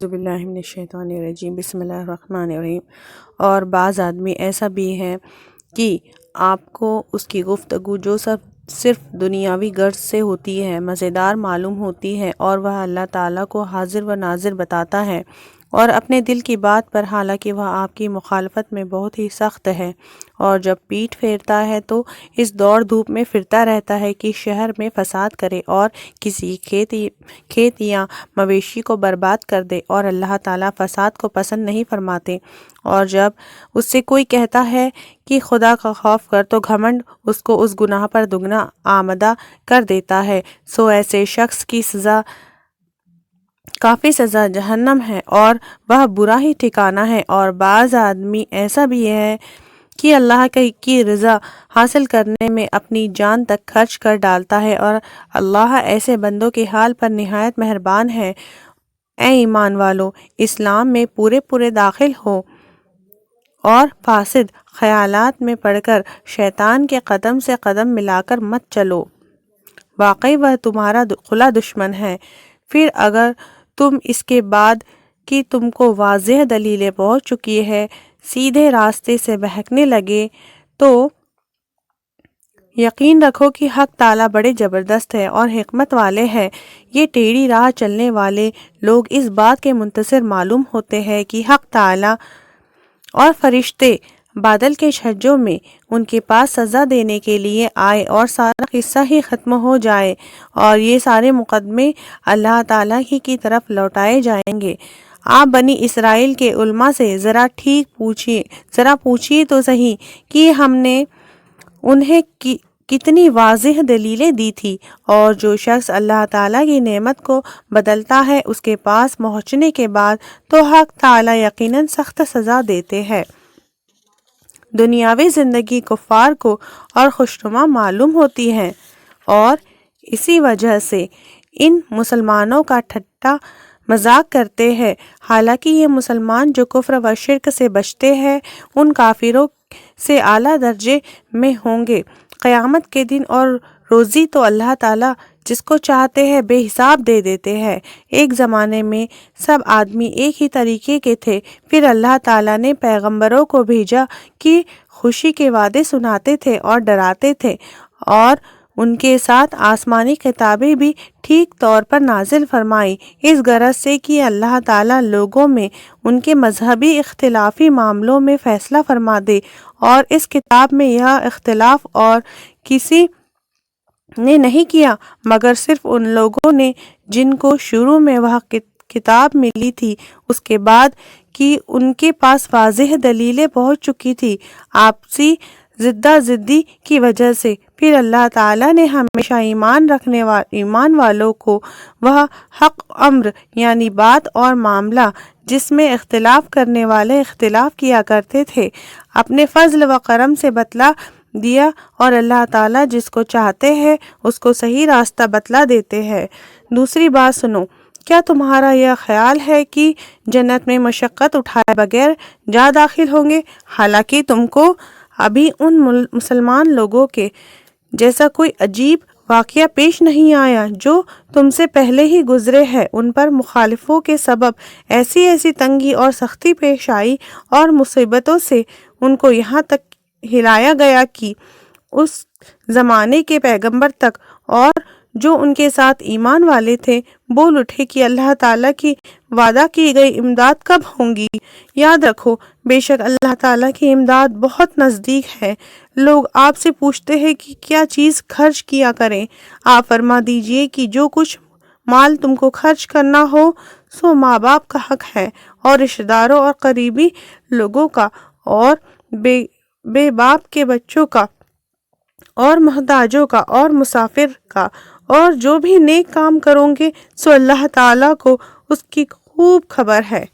اعوذ باللہ من الشیطان الرجیم، بسم اللہ الرحمن الرحیم۔ اور بعض آدمی ایسا بھی ہے کہ آپ کو اس کی گفتگو جو صرف دنیاوی غرض سے ہوتی ہے مزیدار معلوم ہوتی ہے، اور وہ اللہ تعالیٰ کو حاضر و ناظر بتاتا ہے اور اپنے دل کی بات پر، حالانکہ وہ آپ کی مخالفت میں بہت ہی سخت ہے، اور جب پیٹھ پھیرتا ہے تو اس دوڑ دھوپ میں پھرتا رہتا ہے کہ شہر میں فساد کرے اور کسی کھیت یا مویشی کو برباد کر دے، اور اللہ تعالیٰ فساد کو پسند نہیں فرماتے۔ اور جب اس سے کوئی کہتا ہے کہ خدا کا خوف کر، تو گھمنڈ اس کو اس گناہ پر دگنا آمدہ کر دیتا ہے۔ سو ایسے شخص کی کافی سزا جہنم ہے، اور وہ برا ہی ٹھکانہ ہے۔ اور بعض آدمی ایسا بھی ہے کہ اللہ کی رضا حاصل کرنے میں اپنی جان تک خرچ کر ڈالتا ہے، اور اللہ ایسے بندوں کے حال پر نہایت مہربان ہے۔ اے ایمان والو، اسلام میں پورے داخل ہو اور فاسد خیالات میں پڑھ کر شیطان کے قدم سے قدم ملا کر مت چلو، واقعی وہ تمہارا کھلا دشمن ہے۔ پھر اگر تم اس کے بعد کہ تم کو واضح دلیلیں پہنچ چکی ہے سیدھے راستے سے بہکنے لگے، تو یقین رکھو کہ حق تعالیٰ بڑے زبردست ہے اور حکمت والے ہیں۔ یہ ٹیڑھی راہ چلنے والے لوگ اس بات کے منتظر معلوم ہوتے ہیں کہ حق تعالیٰ اور فرشتے بادل کے چھجوں میں ان کے پاس سزا دینے کے لیے آئے اور سارا قصہ ہی ختم ہو جائے، اور یہ سارے مقدمے اللہ تعالیٰ ہی کی طرف لوٹائے جائیں گے۔ آپ بنی اسرائیل کے علماء سے ذرا پوچھئے تو صحیح کہ ہم نے انہیں کتنی واضح دلیلیں دی تھی، اور جو شخص اللہ تعالیٰ کی نعمت کو بدلتا ہے اس کے پاس پہنچنے کے بعد تو حق تعالیٰ یقیناً سخت سزا دیتے ہیں۔ دنیاوی زندگی کفار کو اور خوشنما معلوم ہوتی ہے، اور اسی وجہ سے ان مسلمانوں کا ٹھٹا مذاق کرتے ہیں، حالانکہ یہ مسلمان جو کفر و شرک سے بچتے ہیں ان کافروں سے اعلیٰ درجے میں ہوں گے قیامت کے دن، اور روزی تو اللہ تعالیٰ جس کو چاہتے ہیں بے حساب دے دیتے ہیں۔ ایک زمانے میں سب آدمی ایک ہی طریقے کے تھے، پھر اللہ تعالیٰ نے پیغمبروں کو بھیجا کہ خوشی کے وعدے سناتے تھے اور ڈراتے تھے، اور ان کے ساتھ آسمانی کتابیں بھی ٹھیک طور پر نازل فرمائی، اس غرض سے کہ اللہ تعالیٰ لوگوں میں ان کے مذہبی اختلافی معاملوں میں فیصلہ فرما دے۔ اور اس کتاب میں یہ اختلاف اور کسی نے نہیں کیا مگر صرف ان لوگوں نے جن کو شروع میں وہ کتاب ملی تھی، اس کے بعد کہ ان کے پاس واضح دلیلیں پہنچ چکی تھی آپسی زدہ زدی کی وجہ سے۔ پھر اللہ تعالیٰ نے ہمیشہ ایمان والوں کو وہ حق امر یعنی بات اور معاملہ جس میں اختلاف کرنے والے اختلاف کیا کرتے تھے اپنے فضل و کرم سے بتلا دیا، اور اللہ تعالیٰ جس کو چاہتے ہیں اس کو صحیح راستہ بتلا دیتے ہیں۔ دوسری بات سنو، کیا تمہارا یہ خیال ہے کہ جنت میں مشقت اٹھائے بغیر جا داخل ہوں گے، حالانکہ تم کو ابھی ان مسلمان لوگوں کے جیسا کوئی عجیب واقعہ پیش نہیں آیا جو تم سے پہلے ہی گزرے ہیں؟ ان پر مخالفوں کے سبب ایسی تنگی اور سختی پیش آئی اور مصیبتوں سے ان کو یہاں تک ہلایا گیا کہ اس زمانے کے پیغمبر تک اور جو ان کے ساتھ ایمان والے تھے بول اٹھے کہ اللہ تعالیٰ کی وعدہ کی گئی امداد کب ہوں گی؟ یاد رکھو، بے شک اللہ تعالیٰ کی امداد بہت نزدیک ہے۔ لوگ آپ سے پوچھتے ہیں کہ کیا چیز خرچ کیا کریں، آپ فرما دیجئے کہ جو کچھ مال تم کو خرچ کرنا ہو سو ماں باپ کا حق ہے، اور رشتہ داروں اور قریبی لوگوں کا، اور بے باپ کے بچوں کا، اور محتاجوں کا، اور مسافر کا، اور جو بھی نیک کام کرو گے سو اللہ تعالیٰ کو اس کی خوب خبر ہے۔